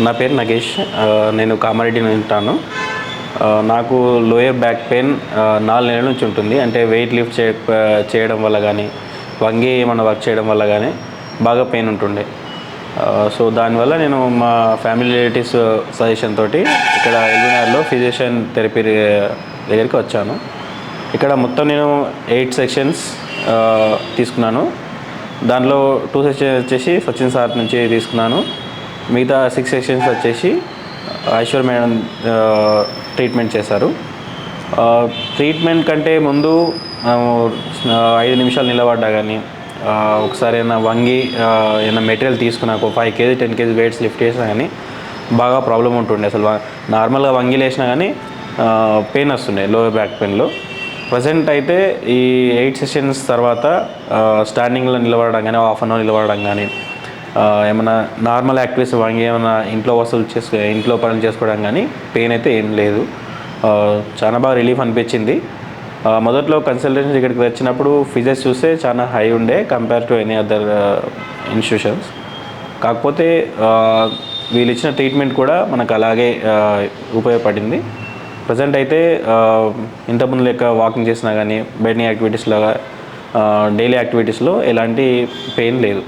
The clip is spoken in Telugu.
నా పేరు నగేష్. నేను కామారెడ్డి నుంచి ఉంటాను. నాకు లోయర్ బ్యాక్ పెయిన్ 4 నెలల నుంచి ఉంటుంది. అంటే వెయిట్ లిఫ్ట్ చేయడం వల్ల కానీ, వంగి ఏమన్నా వర్క్ చేయడం వల్ల కానీ బాగా పెయిన్ ఉంటుండే. సో దానివల్ల నేను మా ఫ్యామిలీ రిలేటివ్స్ సజెషన్ తోటి ఇక్కడ ఎల్బీనగర్లో ఫిజిషియన్ థెరపీ దగ్గరికి వచ్చాను. ఇక్కడ మొత్తం నేను 8 సెషన్స్ తీసుకున్నాను. దానిలో 2 సెషన్స్ వచ్చేసి సచిన్ సార్ నుంచి తీసుకున్నాను. మిగతా 6 సెషన్స్ వచ్చేసి ఐశ్వర్ మేడం ట్రీట్మెంట్ చేశారు. ట్రీట్మెంట్ కంటే ముందు 5 నిమిషాలు నిలబడ్డా కానీ, ఒకసారి ఏమైనా వంగి ఏమైనా మెటీరియల్ తీసుకున్నా, ఒక 5 kg 10 kg వెయిట్స్ లిఫ్ట్ చేసినా కానీ బాగా ప్రాబ్లం ఉంటుండే. అసలు నార్మల్గా వంగి లేసినా కానీ పెయిన్ వస్తుండే లోయర్ బ్యాక్ పెయిన్లో. ప్రజెంట్ అయితే ఈ 8 సెషన్స్ తర్వాత స్టాండింగ్లో నిలబడడం కానీ, హాఫ్ అన్ అవర్ నిలబడడం కానీ, ఏమైనా నార్మల్ యాక్టివిటీస్ వంగి ఏమైనా ఇంట్లో పనులు చేసుకోవడం కానీ పెయిన్ అయితే ఏం లేదు. చాలా బాగా రిలీఫ్ అనిపించింది. మొదట్లో కన్సల్టేషన్ ఇక్కడికి వచ్చినప్పుడు ఫీజెస్ చూస్తే చాలా హై ఉండే compare to any other institutions. కాకపోతే వీళ్ళు ఇచ్చిన ట్రీట్మెంట్ కూడా మనకు అలాగే ఉపయోగపడింది. ప్రజెంట్ అయితే ఇంతకుముందు లెక్క వాకింగ్ చేసినా కానీ, బయట యాక్టివిటీస్ లాగా డైలీ యాక్టివిటీస్లో ఎలాంటి పెయిన్ లేదు.